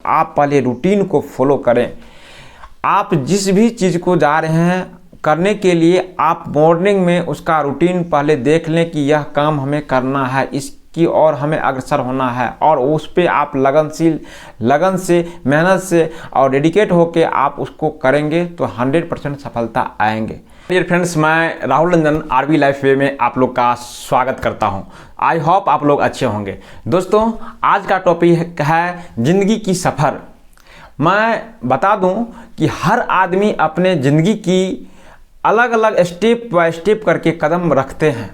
आप पहले रूटीन को फॉलो करें। आप जिस भी चीज़ को जा रहे हैं करने के लिए आप मॉर्निंग में उसका रूटीन पहले देख लें कि यह काम हमें करना है, इसकी ओर हमें अग्रसर होना है और उस पर आप लगन से मेहनत से और डेडिकेट होकर आप उसको करेंगे तो 100% सफलता आएंगे। डियर फ्रेंड्स, मैं राहुल रंजन आरबी लाइफ वे में आप लोग का स्वागत करता हूं। आई होप आप लोग अच्छे होंगे। दोस्तों, आज का टॉपिक है ज़िंदगी की सफ़र। मैं बता दूं कि हर आदमी अपने ज़िंदगी की अलग अलग स्टेप बाय स्टेप करके कदम रखते हैं।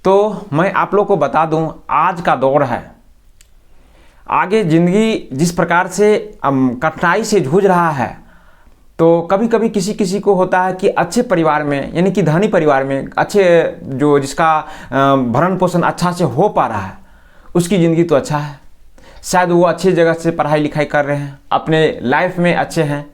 तो मैं आप लोग को बता दूं, आज का दौर है, आगे ज़िंदगी जिस प्रकार से कठिनाई से जूझ रहा है, तो कभी कभी किसी को होता है कि अच्छे परिवार में यानी कि धनी परिवार में अच्छे जो जिसका भरण पोषण अच्छा से हो पा रहा है उसकी ज़िंदगी तो अच्छा है, शायद वो अच्छी जगह से पढ़ाई लिखाई कर रहे हैं, अपने लाइफ में अच्छे हैं।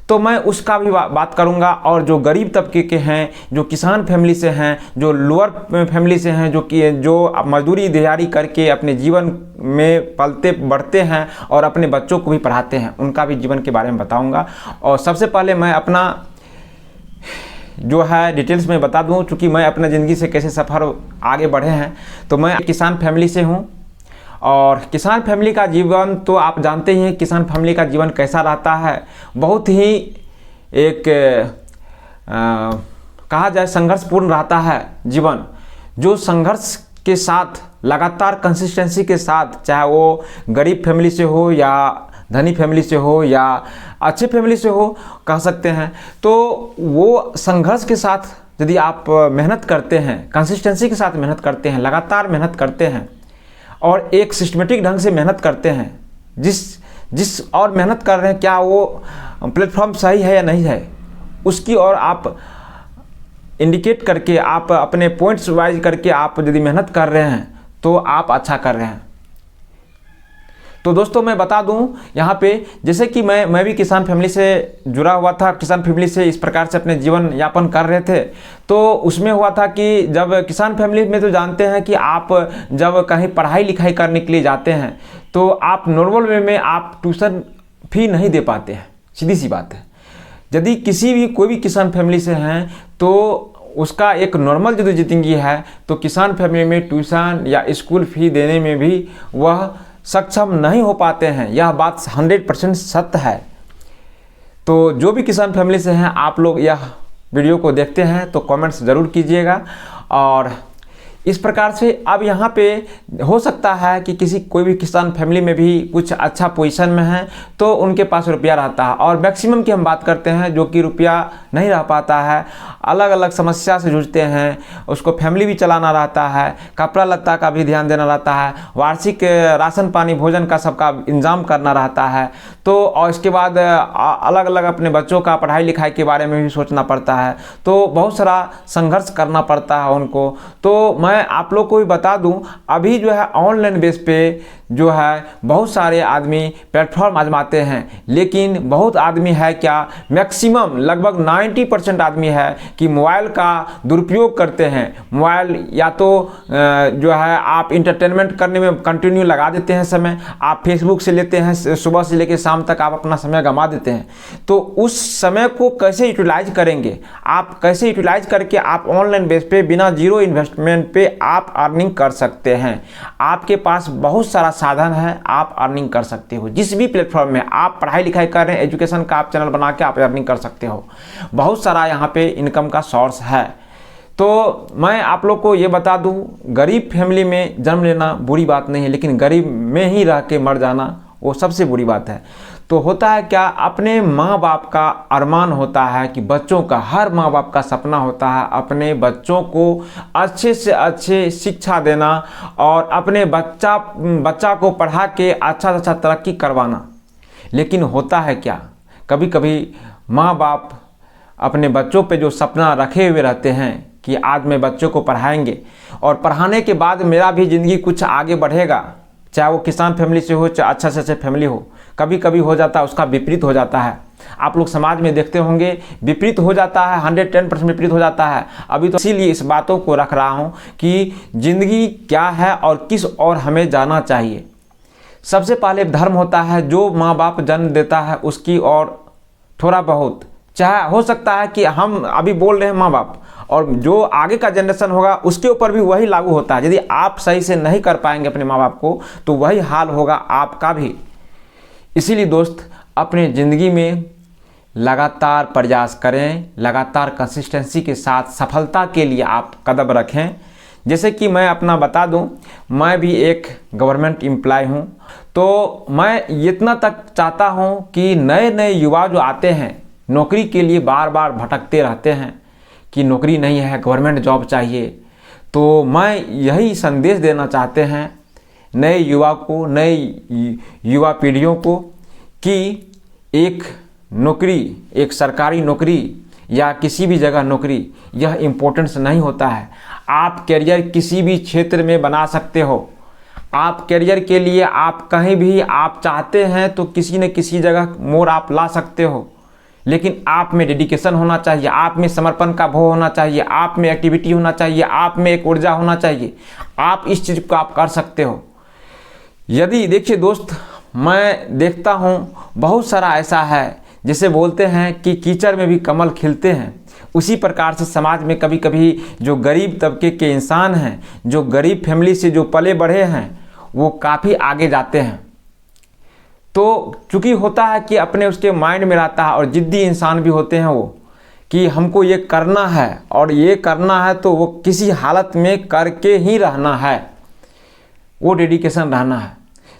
तो मैं उसका भी बात करूंगा। और जो गरीब तबके के हैं, जो किसान फैमिली से हैं, जो लोअर फैमिली से हैं, जो मजदूरी दिहाड़ी करके अपने जीवन में पलते बढ़ते हैं और अपने बच्चों को भी पढ़ाते हैं, उनका भी जीवन के बारे में बताऊंगा। और सबसे पहले मैं अपना जो है डिटेल्स में बता दूं, चूँकि मैं अपने ज़िंदगी से कैसे सफ़र आगे बढ़े हैं। तो मैं किसान फैमिली से हूँ और किसान फैमिली का जीवन तो आप जानते ही हैं, किसान फैमिली का जीवन कैसा रहता है। बहुत ही एक कहा जाए संघर्षपूर्ण रहता है जीवन, जो संघर्ष के साथ लगातार कंसिस्टेंसी के साथ, चाहे वो गरीब फैमिली से हो या धनी फैमिली से हो या अच्छे फैमिली से हो कह सकते हैं, तो वो संघर्ष के साथ यदि आप मेहनत करते हैं, कंसिस्टेंसी के साथ मेहनत करते हैं, लगातार मेहनत करते हैं और एक सिस्टमेटिक ढंग से मेहनत करते हैं, जिस और मेहनत कर रहे हैं क्या वो प्लेटफॉर्म सही है या नहीं है, उसकी ओर आप इंडिकेट करके आप अपने पॉइंट्स वाइज करके आप यदि मेहनत कर रहे हैं तो आप अच्छा कर रहे हैं। तो दोस्तों, मैं बता दूं यहाँ पे, जैसे कि मैं भी किसान फैमिली से जुड़ा हुआ था, किसान फैमिली से इस प्रकार से अपने जीवन यापन कर रहे थे। तो उसमें हुआ था कि जब किसान फैमिली में तो जानते हैं कि आप जब कहीं पढ़ाई लिखाई करने के लिए जाते हैं तो आप नॉर्मल वे में आप ट्यूशन फी नहीं दे पाते हैं, सीधी सी बात है। यदि कोई भी किसान फैमिली से हैं तो उसका एक नॉर्मल जो ज़िंदगी है, तो किसान फैमिली में ट्यूशन या स्कूल फी देने में भी वह सक्षम नहीं हो पाते हैं। यह बात 100% सत्य है। तो जो भी किसान फैमिली से हैं, आप लोग यह वीडियो को देखते हैं तो कमेंट्स ज़रूर कीजिएगा। और इस प्रकार से अब यहाँ पे हो सकता है कि कोई भी किसान फैमिली में भी कुछ अच्छा पोजीशन में है तो उनके पास रुपया रहता है, और मैक्सिमम की हम बात करते हैं जो कि रुपया नहीं रह पाता है, अलग अलग समस्या से जूझते हैं, उसको फैमिली भी चलाना रहता है, कपड़ा लत्ता का भी ध्यान देना रहता है, वार्षिक राशन पानी भोजन का सबका इंतजाम करना रहता है। तो और इसके बाद अलग अलग अपने बच्चों का पढ़ाई लिखाई के बारे में भी सोचना पड़ता है, तो बहुत सारा संघर्ष करना पड़ता है उनको। तो मैं आप लोग को भी बता दूं, अभी जो है ऑनलाइन बेस पे जो है बहुत सारे आदमी प्लेटफॉर्म आजमाते हैं, लेकिन बहुत आदमी है क्या, मैक्सिमम लगभग 90% आदमी है कि मोबाइल का दुरुपयोग करते हैं। मोबाइल या तो जो है आप इंटरटेनमेंट करने में कंटिन्यू लगा देते हैं समय, आप फेसबुक से लेते हैं, सुबह से लेकर शाम तक आप अपना समय गंवा देते हैं। तो उस समय को कैसे यूटिलाइज करेंगे, आप कैसे यूटिलाइज करके आप ऑनलाइन बेस पे बिना जीरो इन्वेस्टमेंट पे आप अर्निंग कर सकते हैं। आपके पास बहुत सारा साधन है, आप अर्निंग कर सकते हो। जिस भी प्लेटफॉर्म में आप पढ़ाई लिखाई कर रहे हैं, एजुकेशन का आप चैनल बना के आप अर्निंग कर सकते हो। बहुत सारा यहाँ पे इनकम का सोर्स है। तो मैं आप लोग को ये बता दूं, गरीब फैमिली में जन्म लेना बुरी बात नहीं है, लेकिन गरीब में ही रह के मर जाना वो सबसे बुरी बात है। तो होता है क्या, अपने माँ बाप का अरमान होता है कि बच्चों का, हर माँ बाप का सपना होता है अपने बच्चों को अच्छे से अच्छे शिक्षा देना और अपने बच्चा को पढ़ा के अच्छा से अच्छा तरक्की करवाना। लेकिन होता है क्या, कभी कभी माँ बाप अपने बच्चों पे जो सपना रखे हुए रहते हैं कि आज मैं बच्चों को पढ़ाएंगे और पढ़ाने के बाद मेरा भी ज़िंदगी कुछ आगे बढ़ेगा, चाहे वो किसान फैमिली से हो चाहे अच्छा से अच्छा फैमिली हो, कभी कभी हो जाता है उसका विपरीत हो जाता है। आप लोग समाज में देखते होंगे विपरीत हो जाता है, 110% विपरीत हो जाता है। अभी तो इसीलिए इस बातों को रख रहा हूँ कि ज़िंदगी क्या है और किस और हमें जाना चाहिए। सबसे पहले धर्म होता है, जो माँ बाप जन्म देता है उसकी और थोड़ा बहुत, चाहे हो सकता है कि हम अभी बोल रहे हैं माँ बाप, और जो आगे का जनरेशन होगा उसके ऊपर भी वही लागू होता है। यदि आप सही से नहीं कर पाएंगे अपने माँ बाप को तो वही हाल होगा आपका भी। इसीलिए दोस्त, अपने ज़िंदगी में लगातार प्रयास करें, लगातार कंसिस्टेंसी के साथ सफलता के लिए आप कदम रखें। जैसे कि मैं अपना बता दूं, मैं भी एक गवर्नमेंट एम्प्लॉय हूं, तो मैं इतना तक चाहता हूं कि नए नए युवा जो आते हैं नौकरी के लिए बार बार भटकते रहते हैं कि नौकरी नहीं है, गवर्नमेंट जॉब चाहिए, तो मैं यही संदेश देना चाहते हैं नए युवा को, नए युवा पीढ़ियों को, कि एक नौकरी, एक सरकारी नौकरी या किसी भी जगह नौकरी, यह इम्पोर्टेंस नहीं होता है। आप करियर किसी भी क्षेत्र में बना सकते हो। आप करियर के लिए आप कहीं भी आप चाहते हैं तो किसी न किसी जगह मोड़ आप ला सकते हो, लेकिन आप में डेडिकेशन होना चाहिए, आप में समर्पण का भाव होना चाहिए, आप में एक्टिविटी होना चाहिए, आप में एक ऊर्जा होना चाहिए। आप इस चीज़ को आप कर सकते हो। यदि देखिए दोस्त, मैं देखता हूँ बहुत सारा ऐसा है, जैसे बोलते हैं कि कीचड़ में भी कमल खिलते हैं, उसी प्रकार से समाज में कभी कभी जो गरीब तबके के इंसान हैं, जो गरीब फैमिली से जो पले बढ़े हैं, वो काफ़ी आगे जाते हैं। तो चूँकि होता है कि अपने उसके माइंड में रहता है, और ज़िद्दी इंसान भी होते हैं वो, कि हमको ये करना है और ये करना है तो वो किसी हालत में करके ही रहना है, वो डेडिकेशन रहना है।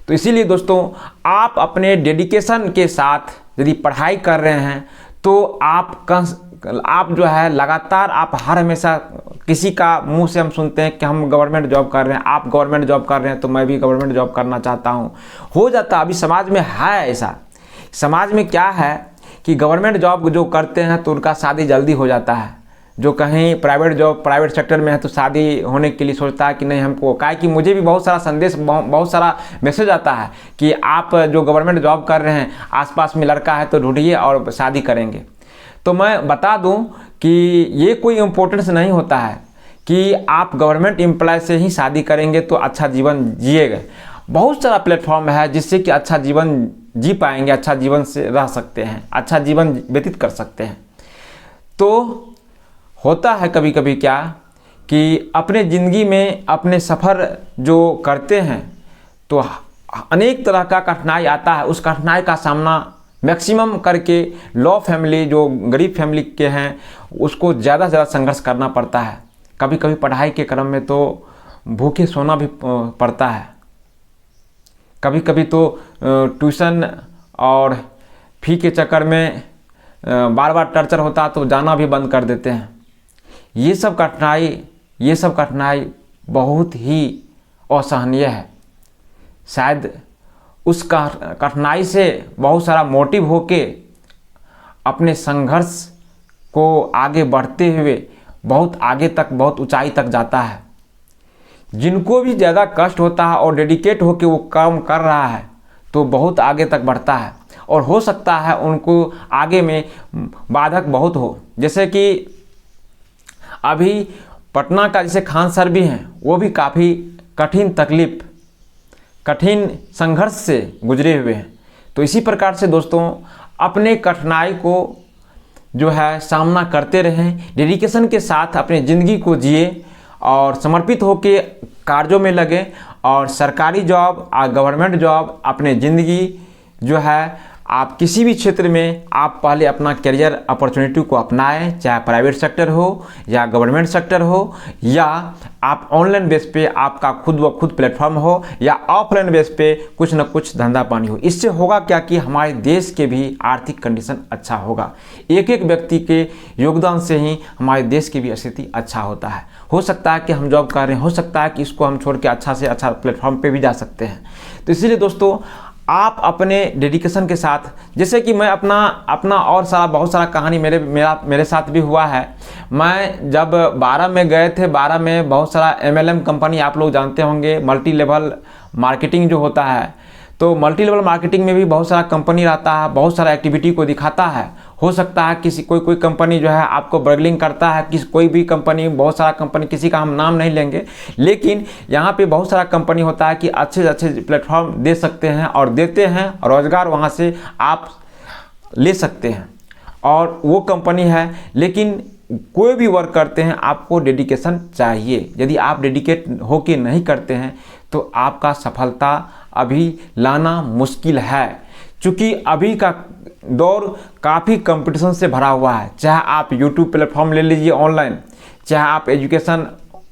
तो इसीलिए दोस्तों, आप अपने डेडिकेशन के साथ यदि पढ़ाई कर रहे हैं तो आप जो है लगातार, आप हर हमेशा, किसी का मुंह से हम सुनते हैं कि हम गवर्नमेंट जॉब कर रहे हैं, आप गवर्नमेंट जॉब कर रहे हैं तो मैं भी गवर्नमेंट जॉब करना चाहता हूं, हो जाता। अभी समाज में है ऐसा, समाज में क्या है कि गवर्नमेंट जॉब जो करते हैं तो उनका शादी जल्दी हो जाता है, जो कहीं प्राइवेट जॉब, प्राइवेट सेक्टर में है तो शादी होने के लिए सोचता है कि नहीं हमको, क्या है कि मुझे भी बहुत सारा संदेश, बहुत सारा मैसेज आता है कि आप जो गवर्नमेंट जॉब कर रहे हैं आसपास में लड़का है तो ढूंढिए और शादी करेंगे। तो मैं बता दूं कि ये कोई इम्पोर्टेंस नहीं होता है कि आप गवर्नमेंट एम्प्लॉय से ही शादी करेंगे तो अच्छा जीवन जिएगा। बहुत सारा प्लेटफॉर्म है जिससे कि अच्छा जीवन जी पाएंगे, अच्छा जीवन से रह सकते हैं, अच्छा जीवन व्यतीत कर सकते हैं। तो होता है कभी कभी क्या कि अपने ज़िंदगी में अपने सफ़र जो करते हैं तो अनेक तरह का कठिनाई आता है, उस कठिनाई का सामना मैक्सिमम करके लो फैमिली, जो गरीब फैमिली के हैं, उसको ज़्यादा से ज़्यादा संघर्ष करना पड़ता है। कभी कभी पढ़ाई के क्रम में तो भूखे सोना भी पड़ता है, कभी कभी तो ट्यूशन और फी के चक्कर में बार बार टर्चर होता है तो जाना भी बंद कर देते हैं। ये सब कठिनाई बहुत ही असहनीय है। शायद उस कठिनाई से बहुत सारा मोटिव होके अपने संघर्ष को आगे बढ़ते हुए बहुत आगे तक, बहुत ऊंचाई तक जाता है। जिनको भी ज़्यादा कष्ट होता है और डेडिकेट होके वो काम कर रहा है तो बहुत आगे तक बढ़ता है, और हो सकता है उनको आगे में बाधक बहुत हो। जैसे कि अभी पटना का जैसे खान सर भी हैं, वो भी काफ़ी कठिन संघर्ष से गुजरे हुए हैं। तो इसी प्रकार से दोस्तों, अपने कठिनाई को जो है सामना करते रहें, डेडिकेशन के साथ अपने ज़िंदगी को जिए और समर्पित होकर कार्यों में लगे, और सरकारी जॉब और गवर्नमेंट जॉब अपने ज़िंदगी जो है, आप किसी भी क्षेत्र में आप पहले अपना करियर अपॉर्चुनिटी को अपनाएं, चाहे प्राइवेट सेक्टर हो या गवर्नमेंट सेक्टर हो, या आप ऑनलाइन बेस पे आपका खुद व खुद प्लेटफॉर्म हो, या ऑफलाइन बेस पे कुछ न कुछ धंधा पानी हो। इससे होगा क्या कि हमारे देश के भी आर्थिक कंडीशन अच्छा होगा। एक एक व्यक्ति के योगदान से ही हमारे देश की भी स्थिति अच्छा होता है। हो सकता है कि हम जॉब कर रहे हैं, हो सकता है कि इसको हम छोड़ के अच्छा से अच्छा प्लेटफॉर्म पे भी जा सकते हैं। तो इसीलिए दोस्तों, आप अपने डेडिकेशन के साथ, जैसे कि मैं अपना और बहुत सारा कहानी मेरे साथ भी हुआ है। मैं जब 12 में गए थे, 12 में बहुत सारा MLM कंपनी, आप लोग जानते होंगे, मल्टी लेवल मार्केटिंग जो होता है, तो मल्टी लेवल मार्केटिंग में भी बहुत सारा कंपनी रहता है, बहुत सारा एक्टिविटी को दिखाता है। हो सकता है किसी कोई कंपनी जो है आपको बर्गलिंग करता है, कोई भी कंपनी, बहुत सारा कंपनी, किसी का हम नाम नहीं लेंगे, लेकिन यहाँ पे बहुत सारा कंपनी होता है कि अच्छे से अच्छे प्लेटफॉर्म दे सकते हैं और देते हैं, रोजगार वहाँ से आप ले सकते हैं और वो कंपनी है। लेकिन कोई भी वर्क करते हैं आपको डेडिकेशन चाहिए। यदि आप डेडिकेट होके नहीं करते हैं तो आपका सफलता अभी लाना मुश्किल है, क्योंकि अभी का दौर काफ़ी कंपटीशन से भरा हुआ है। चाहे आप यूट्यूब प्लेटफॉर्म ले लीजिए ऑनलाइन, चाहे आप एजुकेशन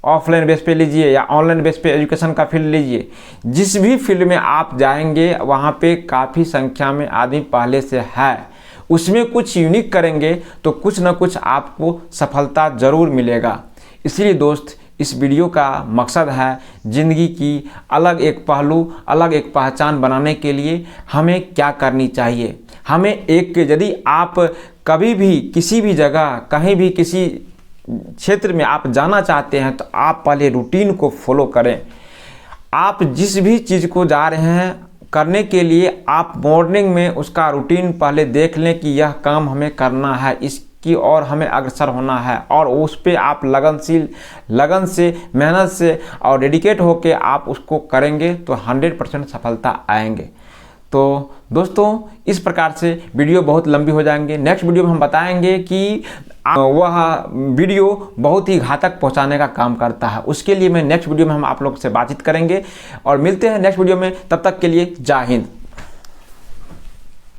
ऑफलाइन बेस पे लीजिए या ऑनलाइन बेस पे एजुकेशन का फील्ड लीजिए, जिस भी फील्ड में आप जाएंगे वहाँ पे काफ़ी संख्या में आदमी पहले से है। उसमें कुछ यूनिक करेंगे तो कुछ ना कुछ आपको सफलता ज़रूर मिलेगा। इसलिए दोस्त, इस वीडियो का मकसद है ज़िंदगी की अलग एक पहलू, अलग एक पहचान बनाने के लिए हमें क्या करनी चाहिए। हमें यदि आप कभी भी किसी भी जगह, कहीं भी किसी क्षेत्र में आप जाना चाहते हैं तो आप पहले रूटीन को फॉलो करें। आप जिस भी चीज़ को जा रहे हैं करने के लिए आप मॉर्निंग में उसका रूटीन पहले देख लें कि यह काम हमें करना है, इसकी ओर हमें अग्रसर होना है, और उस पर आप लगन से, मेहनत से और डेडिकेट होके आप उसको करेंगे तो 100% सफलता आएंगे। तो दोस्तों, इस प्रकार से वीडियो बहुत लंबी हो जाएंगे। नेक्स्ट वीडियो में हम बताएंगे कि वह वीडियो बहुत ही घातक पहुंचाने का काम करता है। उसके लिए मैं नेक्स्ट वीडियो में हम आप लोग से बातचीत करेंगे और मिलते हैं नेक्स्ट वीडियो में। तब तक के लिए जय हिंद।